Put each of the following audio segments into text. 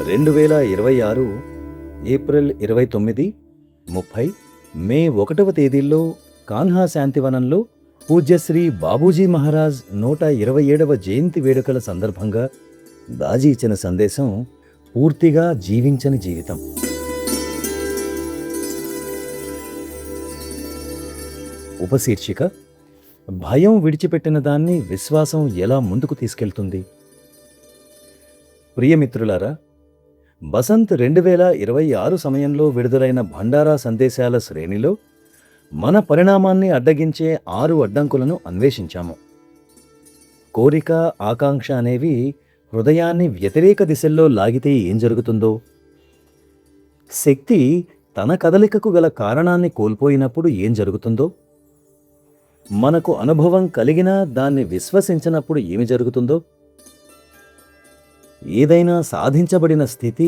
2026 April 29, 30, మే 1వ తేదీల్లో కాన్హా శాంతివనంలో పూజ్యశ్రీ బాబూజీ మహారాజ్ 127వ జయంతి వేడుకల సందర్భంగా దాజీ ఇచ్చిన సందేశం పూర్తిగా జీవించని జీవితం. ఉపశీర్షిక: భయం విడిచిపెట్టిన దాన్ని విశ్వాసం ఎలా ముందుకు తీసుకెళ్తుంది? ప్రియమిత్రులారా, బసంత్ 2026 సమయంలో విడుదలైన భండారా సందేశాల శ్రేణిలో మన పరిణామాన్ని అడ్డగించే 6 అడ్డంకులను అన్వేషించాము. కోరిక, ఆకాంక్ష అనేవి హృదయాన్ని వ్యతిరేక దిశల్లో లాగితే ఏం జరుగుతుందో, శక్తి తన కదలికకు గల కారణాన్ని కోల్పోయినప్పుడు ఏం జరుగుతుందో, మనకు అనుభవం కలిగినా దాన్ని విశ్వసించినప్పుడు ఏమి జరుగుతుందో, ఏదైనా సాధించబడిన స్థితి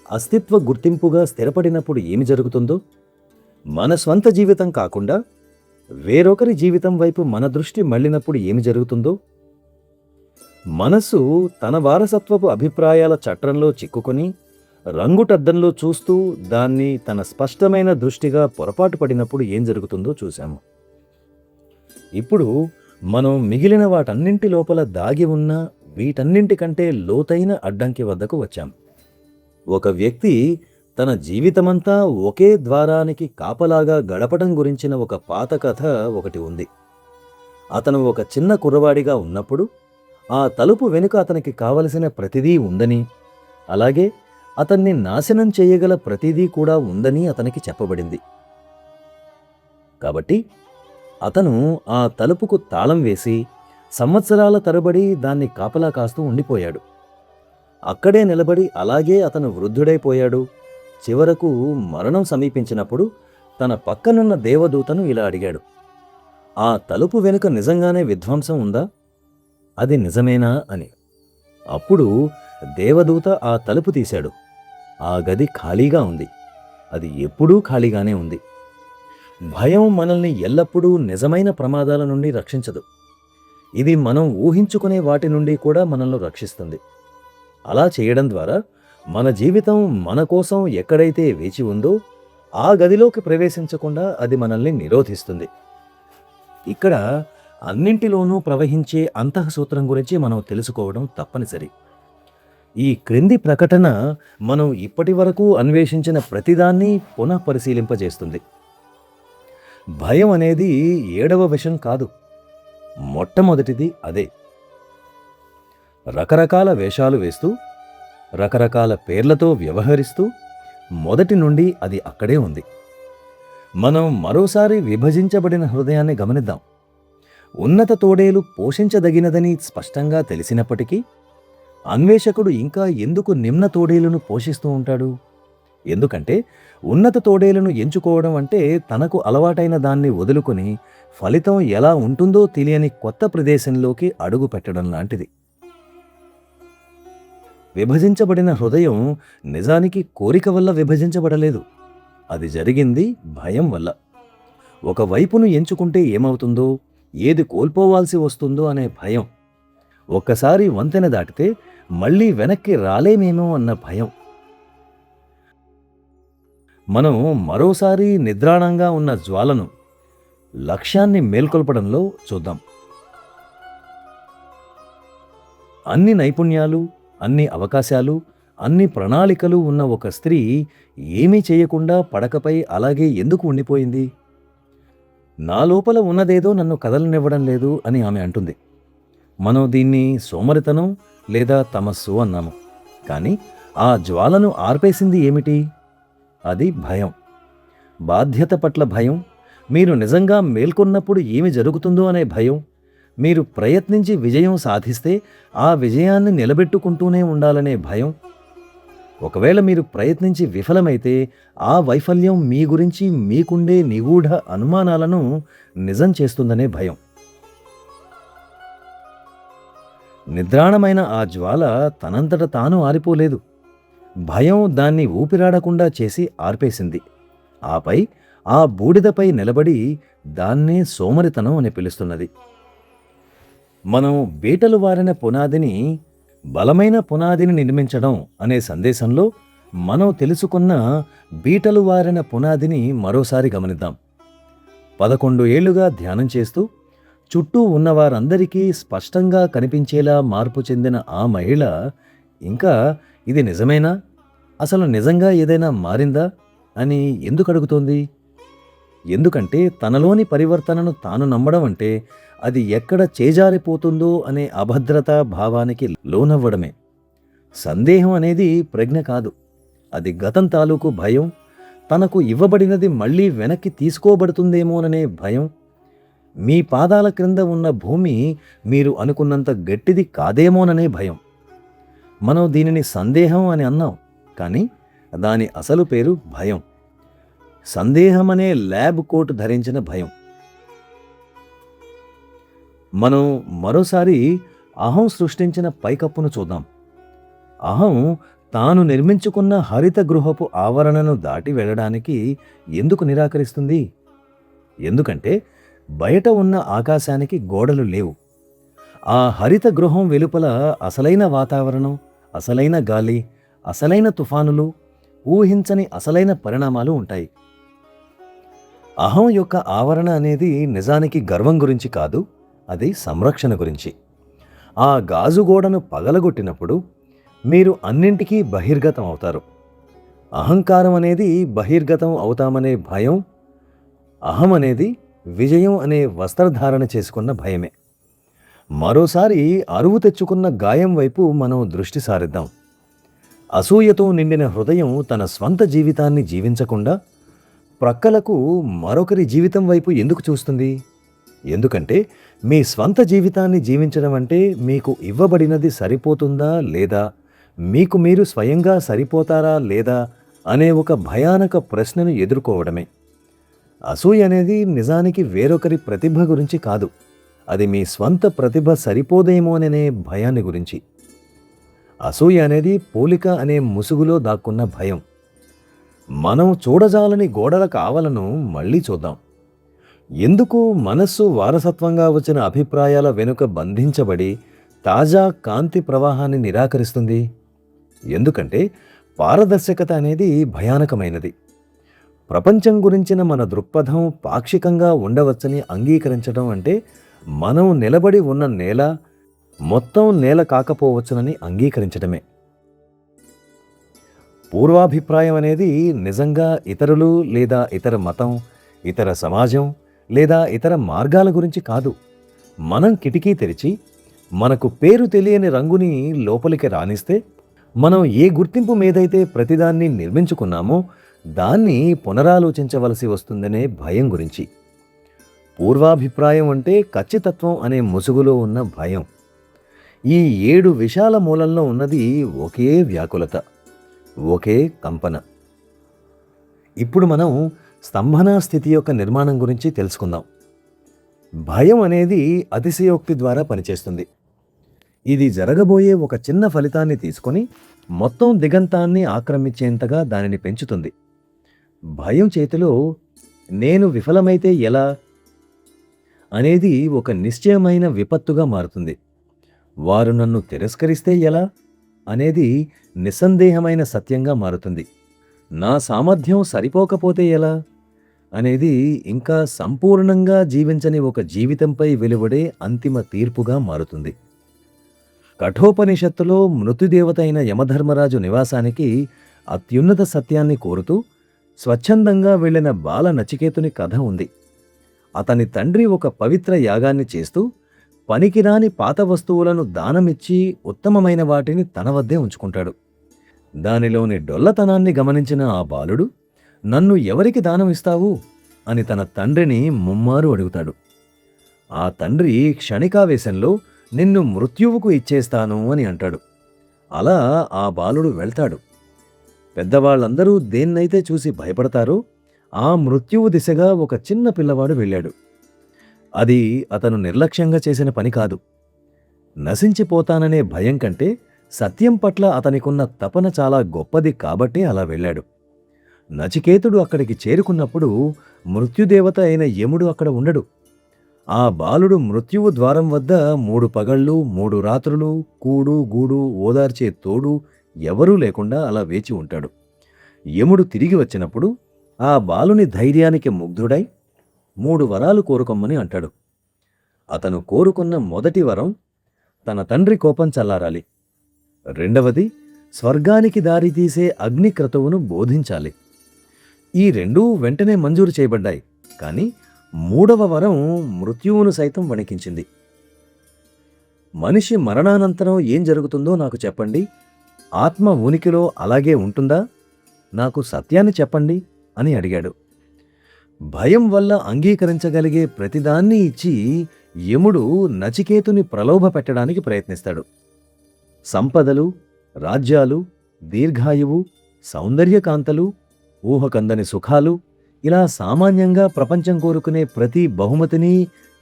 అస్తిత్వ గుర్తింపుగా స్థిరపడినప్పుడు ఏమి జరుగుతుందో, మన స్వంత జీవితం కాకుండా వేరొకరి జీవితం వైపు మన దృష్టి మళ్ళినప్పుడు ఏమి జరుగుతుందో, మనసు తన వారసత్వపు అభిప్రాయాల చట్రంలో చిక్కుకొని రంగుటద్దంలో చూస్తూ దాన్ని తన స్పష్టమైన దృష్టిగా పొరపాటు పడినప్పుడు ఏం జరుగుతుందో చూశాము. ఇప్పుడు మనం మిగిలిన వాటన్నింటి లోపల దాగి ఉన్న వీటన్నింటికంటే లోతైన అడ్డంకి వద్దకు వచ్చాం. ఒక వ్యక్తి తన జీవితమంతా ఒకే ద్వారానికి కాపలాగా గడపడం గురించిన ఒక పాత కథ ఒకటి ఉంది. అతను ఒక చిన్న కుర్రవాడిగా ఉన్నప్పుడు ఆ తలుపు వెనుక అతనికి కావలసిన ప్రతిదీ ఉందని, అలాగే అతన్ని నాశనం చేయగల ప్రతిదీ కూడా ఉందని అతనికి చెప్పబడింది. కాబట్టి అతను ఆ తలుపుకు తాళం వేసి సంవత్సరాల తరబడి దాన్ని కాపలా కాస్తూ ఉండిపోయాడు. అక్కడే నిలబడి అలాగే అతను వృద్ధుడైపోయాడు. చివరకు మరణం సమీపించినప్పుడు తన పక్కనున్న దేవదూతను ఇలా అడిగాడు: ఆ తలుపు వెనుక నిజంగానే విధ్వంసం ఉందా? అది నిజమేనా అని. అప్పుడు దేవదూత ఆ తలుపు తీశాడు. ఆ గది ఖాళీగా ఉంది. అది ఎప్పుడూ ఖాళీగానే ఉంది. భయం మనల్ని ఎల్లప్పుడూ నిజమైన ప్రమాదాల నుండి రక్షించదు. ఇది మనం ఊహించుకునే వాటి నుండి కూడా మనల్ని రక్షిస్తుంది. అలా చేయడం ద్వారా మన జీవితం మన కోసం ఎక్కడైతే వేచి ఉందో ఆ గదిలోకి ప్రవేశించకుండా అది మనల్ని నిరోధిస్తుంది. ఇక్కడ అన్నింటిలోనూ ప్రవహించే అంతఃసూత్రం గురించి మనం తెలుసుకోవడం తప్పనిసరి. ఈ క్రింది ప్రకటన మనం ఇప్పటి వరకు అన్వేషించిన ప్రతిదాన్ని పునఃపరిశీలింపజేస్తుంది. భయం అనేది 7వ విషం కాదు, మొట్టమొదటిది అదే. రకరకాల వేషాలు వేస్తూ, రకరకాల పేర్లతో వ్యవహరిస్తూ మొదటి నుండి అది అక్కడే ఉంది. మనం మరోసారి విభజించబడిన హృదయాన్ని గమనిద్దాం. ఉన్నత తోడేలు పోషించదగినదని స్పష్టంగా తెలిసినప్పటికీ అన్వేషకుడు ఇంకా ఎందుకు నిమ్న తోడేలును పోషిస్తూ ఉంటాడు? ఎందుకంటే ఉన్నత తోడేలను ఎంచుకోవడం అంటే తనకు అలవాటైన దాన్ని వదులుకొని ఫలితం ఎలా ఉంటుందో తెలియని కొత్త ప్రదేశంలోకి అడుగు పెట్టడం లాంటిది. విభజించబడిన హృదయం నిజానికి కోరిక వల్ల విభజించబడలేదు. అది జరిగింది భయం వల్ల. ఒక వైపును ఎంచుకుంటే ఏమవుతుందో, ఏది కోల్పోవాల్సి వస్తుందో అనే భయం. ఒక్కసారి వంతెన దాటితే మళ్ళీ వెనక్కి రాలేమేమో అన్న భయం. మనం మరోసారి నిద్రాణంగా ఉన్న జ్వాలను, లక్ష్యాన్ని మేల్కొల్పడంలో చూద్దాం. అన్ని నైపుణ్యాలు, అన్ని అవకాశాలు, అన్ని ప్రణాళికలు ఉన్న ఒక స్త్రీ ఏమీ చేయకుండా పడకపై అలాగే ఎందుకు ఉండిపోయింది? నా లోపల ఉన్నదేదో నన్ను కదలనివ్వడం లేదు అని ఆమె అంటుంది. మనం దీన్ని సోమరితనం లేదా తమస్సు అన్నాము. కానీ ఆ జ్వాలను ఆర్పేసింది ఏమిటి? అది భయం. బాధ్యత పట్ల భయం, మీరు నిజంగా మేల్కొన్నప్పుడు ఏమి జరుగుతుందో అనే భయం, మీరు ప్రయత్నించి విజయం సాధిస్తే ఆ విజయాన్ని నిలబెట్టుకుంటూనే ఉండాలనే భయం, ఒకవేళ మీరు ప్రయత్నించి విఫలమైతే ఆ వైఫల్యం మీ గురించి మీకుండే నిగూఢ అనుమానాలను నిజం చేస్తుందనే భయం. నిద్రాణమైన ఆ జ్వాల తనంతట తాను ఆరిపోలేదు. భయం దాన్ని ఊపిరాడకుండా చేసి ఆర్పేసింది. ఆపై ఆ బూడిదపై నిలబడి దాన్నే సోమరితనం అని పిలుస్తున్నది. మనం బీటలు వారిన పునాదిని బలమైన పునాదిని నిర్మించడం అనే సందేశంలో మనం తెలుసుకున్న బీటలు వారిన పునాదిని మరోసారి గమనిద్దాం. 11 ఏళ్లుగా ధ్యానం చేస్తూ చుట్టూ ఉన్నవారందరికీ స్పష్టంగా కనిపించేలా మార్పు చెందిన ఆ మహిళ ఇంకా ఇది నిజమేనా, అసలు నిజంగా ఏదైనా మారిందా అని ఎందుకు అడుగుతోంది? ఎందుకంటే తనలోని పరివర్తనను తాను నమ్మడం అంటే అది ఎక్కడ చేజారిపోతుందో అనే అభద్రతా భావానికి లోనవ్వడమే. సందేహం అనేది ప్రజ్ఞ కాదు, అది గతం తాలూకు భయం, తనకు ఇవ్వబడినది మళ్ళీ వెనక్కి తీసుకోబడుతుందేమోననే భయం. మీ పాదాల క్రింద ఉన్న భూమి మీరు అనుకున్నంత గట్టిది కాదేమోననే భయం. మనం దీనిని సందేహం అని అన్నాం, కానీ దాని అసలు పేరు భయం. సందేహమనే ల్యాబ్ కోట్ ధరించిన భయం. మనం మరోసారి అహం సృష్టించిన పైకప్పును చూద్దాం. అహం తాను నిర్మించుకున్న హరిత గృహపు ఆవరణను దాటి వెళ్ళడానికి ఎందుకు నిరాకరిస్తుంది? ఎందుకంటే బయట ఉన్న ఆకాశానికి గోడలు లేవు. ఆ హరిత గృహం వెలుపల అసలైన వాతావరణం, అసలైన గాలి, అసలైన తుఫానులు, ఊహించని అసలైన పరిణామాలు ఉంటాయి. అహం యొక్క ఆవరణ అనేది నిజానికి గర్వం గురించి కాదు, అది సంరక్షణ గురించి. ఆ గాజు గోడను పగలగొట్టినప్పుడు మీరు అన్నింటికీ బహిర్గతం అవుతారు. అహంకారం అనేది బహిర్గతం అవుతామనే భయం, అహం అనేది విజయం అనే వస్త్రధారణ చేసుకున్న భయమే. మరోసారి అరువు తెచ్చుకున్న గాయం వైపు మనం దృష్టి సారిద్దాం. అసూయతో నిండిన హృదయం తన స్వంత జీవితాన్ని జీవించకుండా ప్రక్కలకు మరొకరి జీవితం వైపు ఎందుకు చూస్తుంది? ఎందుకంటే మీ స్వంత జీవితాన్ని జీవించడం అంటే మీకు ఇవ్వబడినది సరిపోతుందా లేదా, మీకు మీరు స్వయంగా సరిపోతారా లేదా అనే ఒక భయానక ప్రశ్నను ఎదుర్కోవడమే. అసూయ అనేది నిజానికి వేరొకరి ప్రతిభ గురించి కాదు, అది మీ స్వంత ప్రతిభ సరిపోదేమోననే భయాన్ని గురించి. అసూయ అనేది పోలిక అనే ముసుగులో దాక్కున్న భయం. మనం చూడజాలని గోడల కావలను మళ్ళీ చూద్దాం. ఎందుకు మనస్సు వారసత్వంగా వచ్చిన అభిప్రాయాల వెనుక బంధించబడి తాజా కాంతి ప్రవాహాన్ని నిరాకరిస్తుంది? ఎందుకంటే పారదర్శకత అనేది భయానకమైనది. ప్రపంచం గురించిన మన దృక్పథం పాక్షికంగా ఉండవచ్చని అంగీకరించడం అంటే మనం నిలబడి ఉన్న నేల మొత్తం నేల కాకపోవచ్చునని అంగీకరించడమే. పూర్వాభిప్రాయం అనేది నిజంగా ఇతరులు లేదా ఇతర మతం, ఇతర సమాజం లేదా ఇతర మార్గాల గురించి కాదు. మనం కిటికీ తెరిచి మనకు పేరు తెలియని రంగుని లోపలికి రానిస్తే మనం ఏ గుర్తింపు మీదైతే ప్రతిదాన్ని నిర్మించుకున్నామో దాన్ని పునరాలోచించవలసి వస్తుందనే భయం గురించి. పూర్వాభిప్రాయం అంటే ఖచ్చితత్వం అనే ముసుగులో ఉన్న భయం. ఈ 7 విశాల మూలంలో ఉన్నది ఒకే వ్యాకులత, ఒకే కంపన. ఇప్పుడు మనం స్తంభనా స్థితి యొక్క నిర్మాణం గురించి తెలుసుకుందాం. భయం అనేది అతిశయోక్తి ద్వారా పనిచేస్తుంది. ఇది జరగబోయే ఒక చిన్న ఫలితాన్ని తీసుకొని మొత్తం దిగంతాన్ని ఆక్రమించేంతగా దానిని పెంచుతుంది. భయం చేతిలో నేను విఫలమైతే ఎలా అనేది ఒక నిశ్చయమైన విపత్తుగా మారుతుంది. వారు నన్ను తిరస్కరిస్తే ఎలా అనేది నిస్సందేహమైన సత్యంగా మారుతుంది. నా సామర్థ్యం సరిపోకపోతే ఎలా అనేది ఇంకా సంపూర్ణంగా జీవించని ఒక జీవితంపై వెలువడే అంతిమ తీర్పుగా మారుతుంది. కఠోపనిషత్తులో మృత్యుదేవత అయిన యమధర్మరాజు నివాసానికి అత్యున్నత సత్యాన్ని కోరుతూ స్వచ్ఛందంగా వెళ్లిన బాల నచికేతుని కథ ఉంది. అతని తండ్రి ఒక పవిత్ర యాగాన్ని చేస్తూ పనికిరాని పాత వస్తువులను దానమిచ్చి ఉత్తమమైన వాటిని తన వద్దే ఉంచుకుంటాడు. దానిలోని డొల్లతనాన్ని గమనించిన ఆ బాలుడు, నన్ను ఎవరికి దానం ఇస్తావు అని తన తండ్రిని ముమ్మారు అడుగుతాడు. ఆ తండ్రి క్షణికావేశంలో నిన్ను మృత్యువుకు ఇచ్చేస్తాను అని అంటాడు. అలా ఆ బాలుడు వెళ్తాడు. పెద్దవాళ్ళందరూ దేన్నైతే చూసి భయపడతారో ఆ మృత్యువు దిశగా ఒక చిన్న పిల్లవాడు వెళ్ళాడు. అది అతను నిర్లక్ష్యంగా చేసిన పని కాదు. నశించిపోతాననే భయం కంటే సత్యం పట్ల అతనికున్న తపన చాలా గొప్పది కాబట్టి అలా వెళ్ళాడు. నచికేతుడు అక్కడికి చేరుకున్నప్పుడు మృత్యుదేవత అయిన యముడు అక్కడ ఉండడు. ఆ బాలుడు మృత్యువు ద్వారం వద్ద 3 పగళ్ళు 3 రాత్రులు కూడు గూడు ఓదార్చే తోడు ఎవరూ లేకుండా అలా వేచి ఉంటాడు. యముడు తిరిగి వచ్చినప్పుడు ఆ బాలుని ధైర్యానికి ముగ్ధుడై 3 వరాలు కోరుకొమ్మని అంటాడు. అతను కోరుకున్న మొదటి వరం తన తండ్రి కోపం చల్లారాలి. రెండవది స్వర్గానికి దారితీసే అగ్ని క్రతువును బోధించాలి. ఈ రెండూ వెంటనే మంజూరు చేయబడ్డాయి. కాని మూడవ వరం మృత్యువును సైతం వణికించింది. మనిషి మరణానంతరం ఏం జరుగుతుందో నాకు చెప్పండి. ఆత్మ ఉనికిలో అలాగే ఉంటుందా? నాకు సత్యాన్ని చెప్పండి అని అడిగాడు. భయం వల్ల అంగీకరించగలిగే ప్రతిదాన్ని ఇచ్చి యముడు నచికేతుని ప్రలోభ పెట్టడానికి ప్రయత్నిస్తాడు. సంపదలు, రాజ్యాలు, దీర్ఘాయువు, సౌందర్యకాంతలు, ఊహకందని సుఖాలు, ఇలా సామాన్యంగా ప్రపంచం కోరుకునే ప్రతి బహుమతిని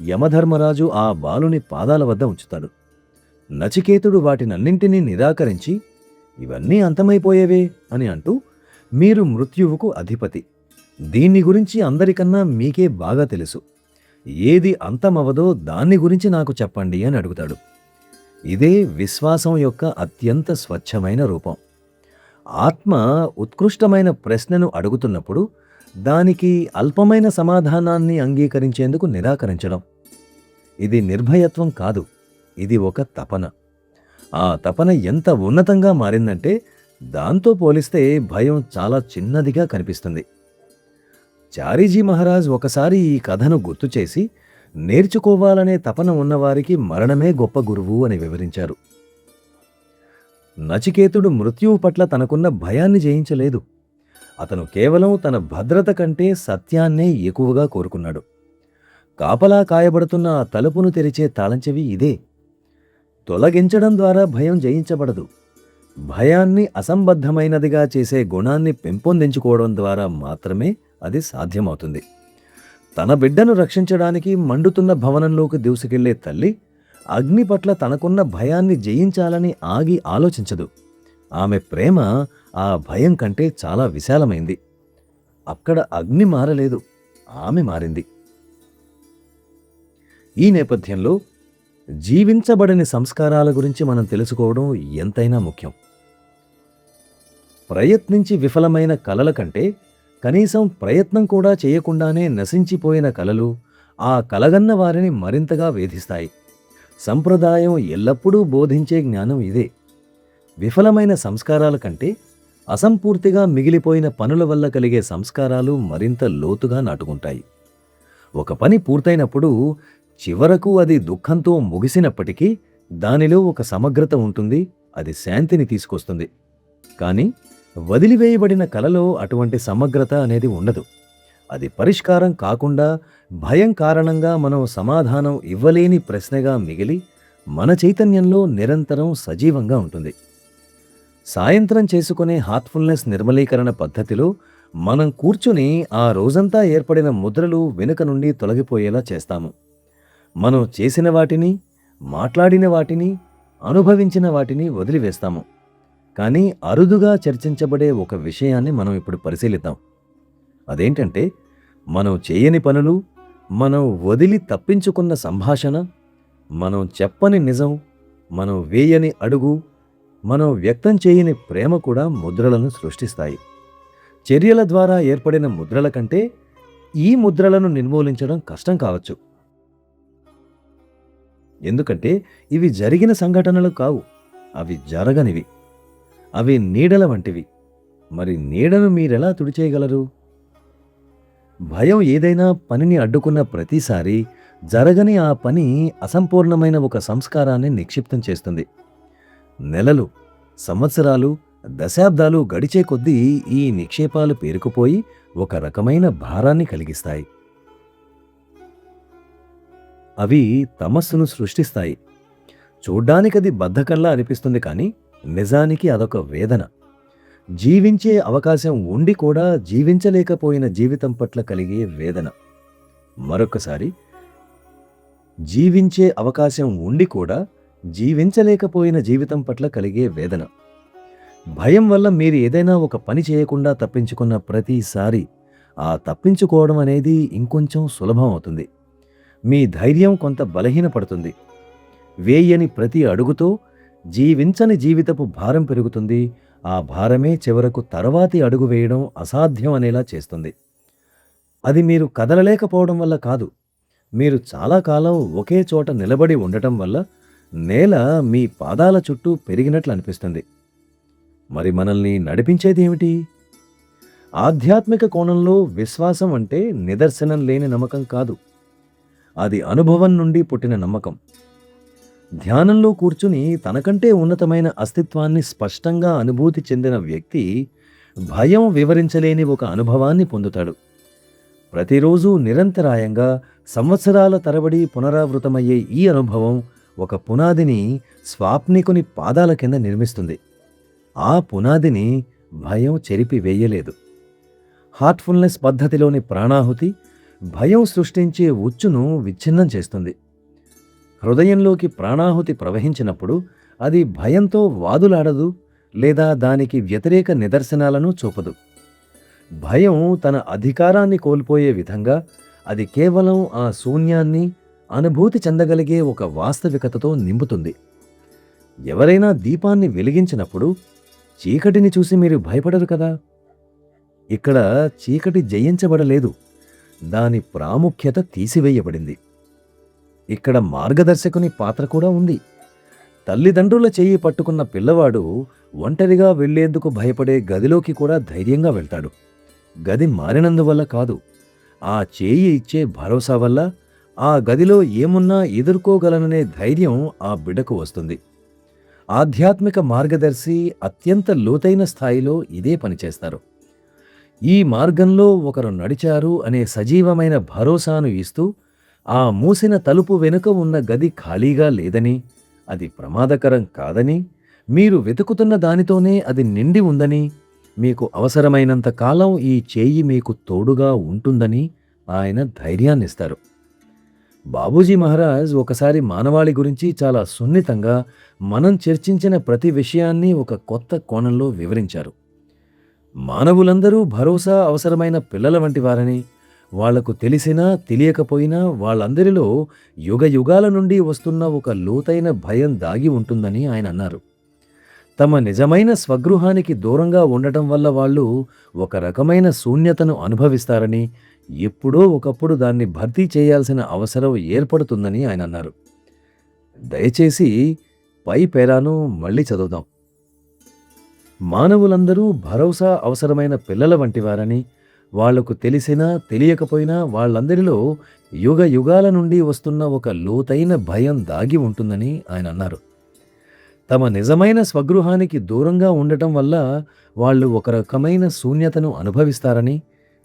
యమధర్మరాజు ఆ బాలుని పాదాల వద్ద ఉంచుతాడు. నచికేతుడు వాటినన్నింటినీ నిరాకరించి ఇవన్నీ అంతమైపోయేవే అని అంటూ, మీరు మృత్యువుకు అధిపతి, దీన్ని గురించి అందరికన్నా మీకే బాగా తెలుసు, ఏది అంతమవదో దాన్ని గురించి నాకు చెప్పండి అని అడుగుతాడు. ఇదే విశ్వాసం యొక్క అత్యంత స్వచ్ఛమైన రూపం. ఆత్మ ఉత్కృష్టమైన ప్రశ్నను అడుగుతున్నప్పుడు దానికి అల్పమైన సమాధానాన్ని అంగీకరించేందుకు నిరాకరించడం. ఇది నిర్భయత్వం కాదు, ఇది ఒక తపన. ఆ తపన ఎంత ఉన్నతంగా మారిందంటే దాంతో పోలిస్తే భయం చాలా చిన్నదిగా కనిపిస్తుంది. చారీజీ మహారాజ్ ఒకసారి ఈ కథను గుర్తు చేసి, నేర్చుకోవాలనే తపన ఉన్నవారికి మరణమే గొప్ప గురువు అని వివరించారు. నచికేతుడు మృత్యువు పట్ల తనకున్న భయాన్ని జయించలేదు. అతను కేవలం తన భద్రత కంటే సత్యాన్నే ఎక్కువగా కోరుకున్నాడు. కాపలా కాయబడుతున్న ఆ తలుపును తెరిచే తాళంచెవి ఇదే. తొలగించడం ద్వారా భయం జయించబడదు. భయాన్ని అసంబద్ధమైనదిగా చేసే గుణాన్ని పెంపొందించుకోవడం ద్వారా మాత్రమే అది సాధ్యమవుతుంది. తన బిడ్డను రక్షించడానికి మండుతున్న భవనంలోకి దూసుకెళ్లే తల్లి అగ్ని పట్ల తనకున్న భయాన్ని జయించాలని ఆగి ఆలోచించదు. ఆమె ప్రేమ ఆ భయం కంటే చాలా విశాలమైంది. అక్కడ అగ్ని మారలేదు, ఆమె మారింది. ఈ నేపథ్యంలో జీవించబడని సంస్కారాల గురించి మనం తెలుసుకోవడం ఎంతైనా ముఖ్యం. ప్రయత్నించి విఫలమైన కలల కంటే కనీసం ప్రయత్నం కూడా చేయకుండానే నశించిపోయిన కలలు ఆ కలగన్న వారిని మరింతగా వేధిస్తాయి. సంప్రదాయం ఎల్లప్పుడూ బోధించే జ్ఞానం ఇదే. విఫలమైన సంస్కారాల కంటే అసంపూర్తిగా మిగిలిపోయిన పనుల వల్ల కలిగే సంస్కారాలు మరింత లోతుగా నాటుకుంటాయి. ఒక పని పూర్తయినప్పుడు చివరకు అది దుఃఖంతో ముగిసినప్పటికీ దానిలో ఒక సమగ్రత ఉంటుంది, అది శాంతిని తీసుకొస్తుంది. కానీ వదిలివేయబడిన కలలో అటువంటి సమగ్రత అనేది ఉండదు. అది పరిష్కారం కాకుండా భయం కారణంగా మనం సమాధానం ఇవ్వలేని ప్రశ్నగా మిగిలి మన చైతన్యంలో నిరంతరం సజీవంగా ఉంటుంది. సాయంత్రం చేసుకునే హార్ట్ఫుల్నెస్ నిర్మలీకరణ పద్ధతిలో మనం కూర్చుని ఆ రోజంతా ఏర్పడిన ముద్రలు వెనుక నుండి తొలగిపోయేలా చేస్తాము. మనం చేసిన వాటిని, మాట్లాడిన వాటిని, అనుభవించిన వాటిని వదిలివేస్తాము. కానీ అరుదుగా చర్చించబడే ఒక విషయాన్ని మనం ఇప్పుడు పరిశీలిద్దాం. అదేంటంటే, మనం చేయని పనులు, మనం వదిలి తప్పించుకున్న సంభాషణ, మనం చెప్పని నిజం, మనం వేయని అడుగు, మనం వ్యక్తం చేయని ప్రేమ కూడా ముద్రలను సృష్టిస్తాయి. చర్యల ద్వారా ఏర్పడిన ముద్రల కంటే ఈ ముద్రలను నిర్మూలించడం కష్టం కావచ్చు. ఎందుకంటే ఇవి జరిగిన సంఘటనలు కావు, అవి జరగనివి, అవి నీడల వంటివి. మరి నీడను మీరెలా తుడిచేయగలరు? భయం ఏదైనా పనిని అడ్డుకున్న ప్రతిసారి జరగని ఆ పని అసంపూర్ణమైన ఒక సంస్కారాన్ని నిక్షిప్తం చేస్తుంది. నెలలు, సంవత్సరాలు, దశాబ్దాలు గడిచే కొద్దీ ఈ నిక్షేపాలు పేరుకుపోయి ఒక రకమైన భారాన్ని కలిగిస్తాయి. అవి తమస్సును సృష్టిస్తాయి. చూడ్డానికది బద్ధకంలా అనిపిస్తుంది, కానీ నిజానికి అదొక వేదన. జీవించే అవకాశం ఉండి కూడా జీవించలేకపోయిన జీవితం పట్ల కలిగే వేదన. మరొకసారి, జీవించే అవకాశం ఉండి కూడా జీవించలేకపోయిన జీవితం పట్ల కలిగే వేదన. భయం వల్ల మీరు ఏదైనా ఒక పని చేయకుండా తప్పించుకున్న ప్రతిసారి ఆ తప్పించుకోవడం అనేది ఇంకొంచెం సులభం అవుతుంది. మీ ధైర్యం కొంత బలహీనపడుతుంది. వేయని ప్రతి అడుగుతో జీవించని జీవితపు భారం పెరుగుతుంది. ఆ భారమే చివరకు తర్వాతి అడుగు వేయడం అసాధ్యం అనేలా చేస్తుంది. అది మీరు కదలలేకపోవడం వల్ల కాదు, మీరు చాలా కాలం ఒకే చోట నిలబడి ఉండటం వల్ల నేల మీ పాదాల చుట్టూ పెరిగినట్లు అనిపిస్తుంది. మరి మనల్ని నడిపించేది ఏమిటి? ఆధ్యాత్మిక కోణంలో విశ్వాసం అంటే నిదర్శనం లేని నమ్మకం కాదు, అది అనుభవం నుండి పుట్టిన నమ్మకం. ధ్యానంలో కూర్చుని తనకంటే ఉన్నతమైన అస్తిత్వాన్ని స్పష్టంగా అనుభూతి చెందిన వ్యక్తి భయం వివరించలేని ఒక అనుభవాన్ని పొందుతాడు. ప్రతిరోజు నిరంతరాయంగా సంవత్సరాల తరబడి పునరావృతమయ్యే ఈ అనుభవం ఒక పునాదిని స్వాప్నికుని పాదాల కింద నిర్మిస్తుంది. ఆ పునాదిని భయం చెరిపి వేయలేదు. హార్ట్ఫుల్నెస్ పద్ధతిలోని ప్రాణాహుతి భయం సృష్టించే ఉచ్చును విచ్ఛిన్నం చేస్తుంది. హృదయంలోకి ప్రాణాహుతి ప్రవహించినప్పుడు అది భయంతో వాదులాడదు లేదా దానికి వ్యతిరేక నిదర్శనాలను చూపదు. భయం తన అధికారాన్ని కోల్పోయే విధంగా అది కేవలం ఆ శూన్యాన్ని అనుభూతి చెందగలిగే ఒక వాస్తవికతతో నింపుతుంది. ఎవరైనా దీపాన్ని వెలిగించినప్పుడు చీకటిని చూసి మీరు భయపడరు కదా. ఇక్కడ చీకటి జయించబడలేదు, దాని ప్రాముఖ్యత తీసివేయబడింది. ఇక్కడ మార్గదర్శకుని పాత్ర కూడా ఉంది. తల్లిదండ్రుల చెయ్యి పట్టుకున్న పిల్లవాడు ఒంటరిగా వెళ్లేందుకు భయపడే గదిలోకి కూడా ధైర్యంగా వెళ్తాడు. గది మారినందువల్ల కాదు, ఆ చేయి ఇచ్చే భరోసా వల్ల ఆ గదిలో ఏమున్నా ఎదుర్కోగలననే ధైర్యం ఆ బిడ్డకు వస్తుంది. ఆధ్యాత్మిక మార్గదర్శి అత్యంత లోతైన స్థాయిలో ఇదే పనిచేస్తారు. ఈ మార్గంలో ఒకరు నడిచారు అనే సజీవమైన భరోసాను ఇస్తూ, ఆ మూసిన తలుపు వెనుక ఉన్న గది ఖాళీగా లేదని, అది ప్రమాదకరం కాదని, మీరు వెతుకుతున్న దానితోనే అది నిండి ఉందని, మీకు అవసరమైనంత కాలం ఈ చేయి మీకు తోడుగా ఉంటుందని ఆయన ధైర్యాన్నిస్తారు. బాబూజీ మహారాజ్ ఒకసారి మానవాళి గురించి చాలా సున్నితంగా మనం చర్చించిన ప్రతి విషయాన్ని ఒక కొత్త కోణంలో వివరించారు. మానవులందరూ భరోసా అవసరమైన పిల్లల వంటి వారని, వాళ్లకు తెలిసినా తెలియకపోయినా వాళ్ళందరిలో యుగయుగాల నుండి వస్తున్న ఒక లోతైన భయం దాగి ఉంటుందని ఆయన అన్నారు. తమ నిజమైన స్వగృహానికి దూరంగా ఉండటం వల్ల వాళ్ళు ఒక రకమైన శూన్యతను అనుభవిస్తారని, ఎప్పుడో ఒకప్పుడు దాన్ని భర్తీ చేయాల్సిన అవసరం ఏర్పడుతుందని ఆయన అన్నారు. దయచేసి పై పేరాను మళ్ళీ చదువుదాం. మానవులందరూ భరోసా అవసరమైన పిల్లల వంటివారని, వాళ్లకు తెలిసినా తెలియకపోయినా వాళ్ళందరిలో యుగయుగాల నుండి వస్తున్న ఒక లోతైన భయం దాగి ఉంటుందని ఆయన అన్నారు. తమ నిజమైన స్వగృహానికి దూరంగా ఉండటం వల్ల వాళ్ళు ఒక రకమైన శూన్యతను అనుభవిస్తారని,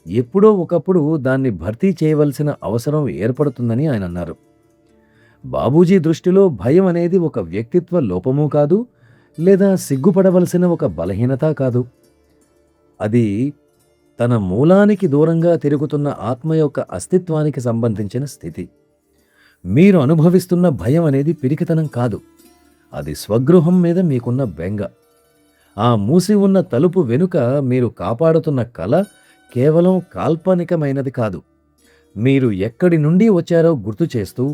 ఎప్పుడో ఒకప్పుడు దాన్ని భర్తీ చేయవలసిన అవసరం ఏర్పడుతుందని ఆయన అన్నారు. బాబూజీ దృష్టిలో భయం అనేది ఒక వ్యక్తిత్వ లోపమూ కాదు, లేదా సిగ్గుపడవలసిన ఒక బలహీనత కాదు. అది తన మూలానికి దూరంగా తిరుగుతున్న ఆత్మ యొక్క అస్తిత్వానికి సంబంధించిన స్థితి. మీరు అనుభవిస్తున్న భయం అనేది పిరికితనం కాదు, అది స్వగృహం మీద మీకున్న బెంగ. ఆ మూసి ఉన్న తలుపు వెనుక మీరు కాపాడుతున్న కల కేవలం కాల్పనికమైనది కాదు, మీరు ఎక్కడి నుండి వచ్చారో గుర్తు చేస్తూ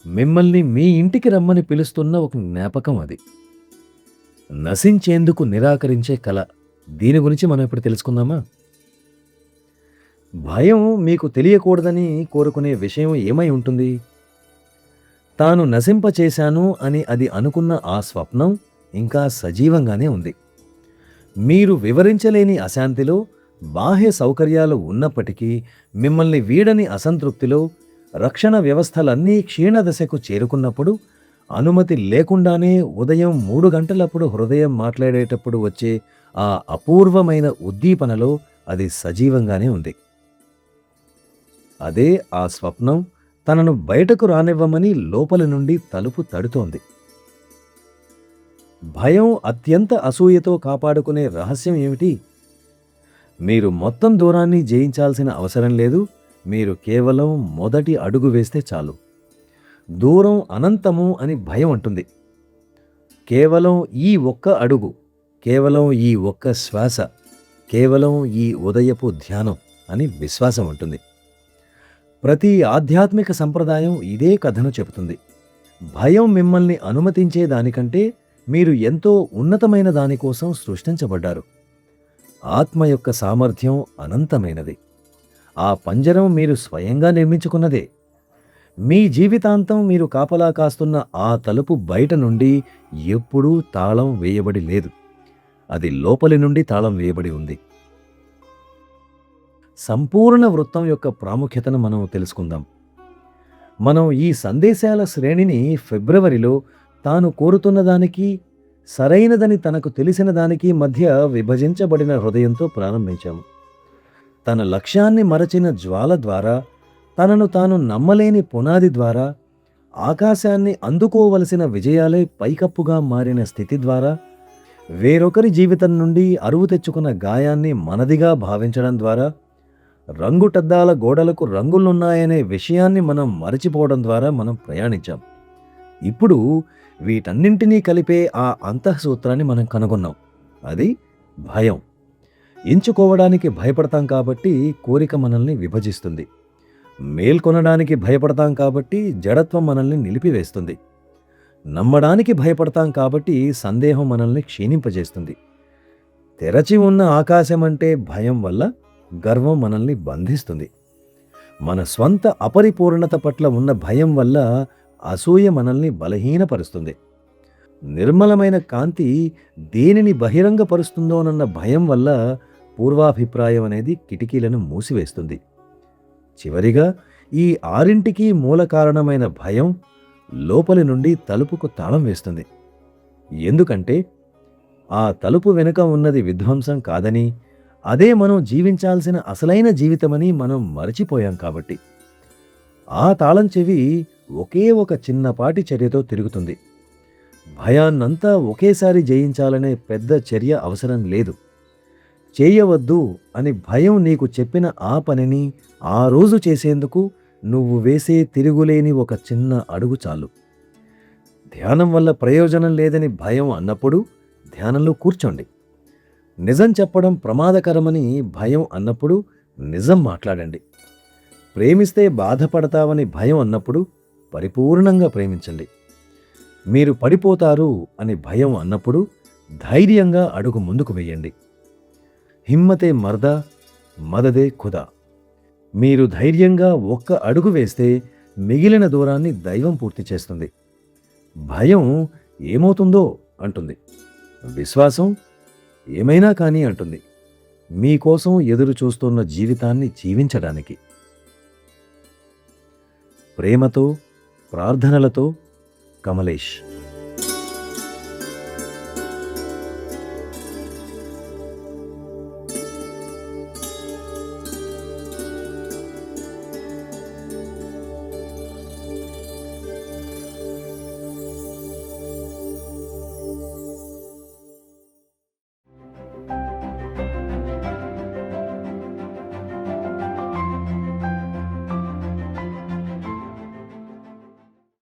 మిమ్మల్ని మీ ఇంటికి రమ్మని పిలుస్తున్న ఒక జ్ఞాపకం. అది నశించేందుకు నిరాకరించే కల. దీని గురించి మనం ఇప్పుడు తెలుసుకుందామా? భయం మీకు తెలియకూడదని కోరుకునే విషయం ఏమై ఉంటుంది? తాను నశింపచేశాను అని అది అనుకున్న ఆ స్వప్నం ఇంకా సజీవంగానే ఉంది. మీరు వివరించలేని అశాంతిలో, బాహ్య సౌకర్యాలు ఉన్నప్పటికీ మిమ్మల్ని వీడని అసంతృప్తిలో, రక్షణ వ్యవస్థలన్నీ క్షీణదశకు చేరుకున్నప్పుడు, అనుమతి లేకుండానే ఉదయం 3 గంటలప్పుడు హృదయం మాట్లాడేటప్పుడు వచ్చే ఆ అపూర్వమైన ఉద్దీపనలో అది సజీవంగానే ఉంది. అదే ఆ స్వప్నం తనను బయటకు రానివ్వమని లోపలి నుండి తలుపు తడుతోంది. భయం అత్యంత అసూయతో కాపాడుకునే రహస్యం ఏమిటి? మీరు మొత్తం దూరాన్ని జయించాల్సిన అవసరం లేదు, మీరు కేవలం మొదటి అడుగు వేస్తే చాలు. దూరం అనంతము అని భయం అంటుంది. కేవలం ఈ ఒక్క అడుగు, కేవలం ఈ ఒక్క శ్వాస, కేవలం ఈ ఉదయపు ధ్యానం అని విశ్వాసం ఉంటుంది. ప్రతి ఆధ్యాత్మిక సంప్రదాయం ఇదే కథను చెబుతుంది. భయం మిమ్మల్ని అనుమతించే దానికంటే మీరు ఎంతో ఉన్నతమైన దానికోసం సృష్టించబడ్డారు. ఆత్మ యొక్క సామర్థ్యం అనంతమైనది. ఆ పంజరం మీరు స్వయంగా నిర్మించుకున్నదే. మీ జీవితాంతం మీరు కాపలా కాస్తున్న ఆ తలుపు బయట నుండి ఎప్పుడూ తాళం వేయబడి లేదు. అది లోపలి నుండి తాళం వేయబడి ఉంది. సంపూర్ణ వృత్తం యొక్క ప్రాముఖ్యతను మనం తెలుసుకుందాం. మనం ఈ సందేశాల శ్రేణిని ఫిబ్రవరిలో తాను కోరుతున్న దానికి, సరైనదని తనకు తెలిసిన దానికి మధ్య విభజించబడిన హృదయంతో ప్రారంభించాము. తన లక్ష్యాన్ని మరచిన జ్వాల ద్వారా, తనను తాను నమ్మలేని పునాది ద్వారా, ఆకాశాన్ని అందుకోవలసిన విజయాలే పైకప్పుగా మారిన స్థితి ద్వారా, వేరొకరి జీవితం నుండి అరువు తెచ్చుకున్న గాయాన్ని మనదిగా భావించడం ద్వారా, రంగుటద్దాల గోడలకు రంగులున్నాయనే విషయాన్ని మనం మరచిపోవడం ద్వారా మనం ప్రయాణించాం. ఇప్పుడు వీటన్నింటినీ కలిపే ఆ అంతఃసూత్రాన్ని మనం కనుగొన్నాం. అది భయం. ఎంచుకోవడానికి భయపడతాం కాబట్టి కోరిక మనల్ని విభజిస్తుంది. మేల్కొనడానికి భయపడతాం కాబట్టి జడత్వం మనల్ని నిలిపివేస్తుంది. నమ్మడానికి భయపడతాం కాబట్టి సందేహం మనల్ని క్షీణింపజేస్తుంది. తెరచి ఉన్న ఆకాశం అంటే భయం వల్ల గర్వం మనల్ని బంధిస్తుంది. మన స్వంత అపరిపూర్ణత పట్ల ఉన్న భయం వల్ల అసూయ మనల్ని బలహీనపరుస్తుంది. నిర్మలమైన కాంతి దేనిని బహిరంగపరుస్తుందోనన్న భయం వల్ల పూర్వాభిప్రాయం అనేది కిటికీలను మూసివేస్తుంది. చివరిగా ఈ ఆరింటికి మూల కారణమైన భయం లోపలి నుండి తలుపుకు తాళం వేస్తుంది. ఎందుకంటే ఆ తలుపు వెనుక ఉన్నది విధ్వంసం కాదని, అదే మనం జీవించాల్సిన అసలైన జీవితమని మనం మరచిపోయాం కాబట్టి. ఆ తాళం చెవి ఒకే ఒక చిన్నపాటి చర్యతో తిరుగుతుంది. భయాన్నంతా ఒకేసారి జయించాలనే పెద్ద చర్య అవసరం లేదు. చేయవద్దు అని భయం నీకు చెప్పిన ఆ పనిని ఆ రోజు చేసేందుకు నువ్వు వేసే తిరుగులేని ఒక చిన్న అడుగు చాలు. ధ్యానం వల్ల ప్రయోజనం లేదని భయం అన్నప్పుడు ధ్యానంలో కూర్చోండి. నిజం చెప్పడం ప్రమాదకరమని భయం అన్నప్పుడు నిజం మాట్లాడండి. ప్రేమిస్తే బాధపడతావని భయం అన్నప్పుడు పరిపూర్ణంగా ప్రేమించండి. మీరు పడిపోతారు అని భయం అన్నప్పుడు ధైర్యంగా అడుగు ముందుకు వేయండి. హిమ్మతే మర్దా, మదదే ఖుదా. మీరు ధైర్యంగా ఒక్క అడుగు వేస్తే మిగిలిన దూరాన్ని దైవం పూర్తి చేస్తుంది. భయం ఏమవుతుందో అంటుంది. విశ్వాసం ఏమైనా కానీ అంటుంది. మీకోసం ఎదురు చూస్తున్న జీవితాన్ని జీవించడానికి. ప్రేమతో, ప్రార్థనలతో, కమలేష్.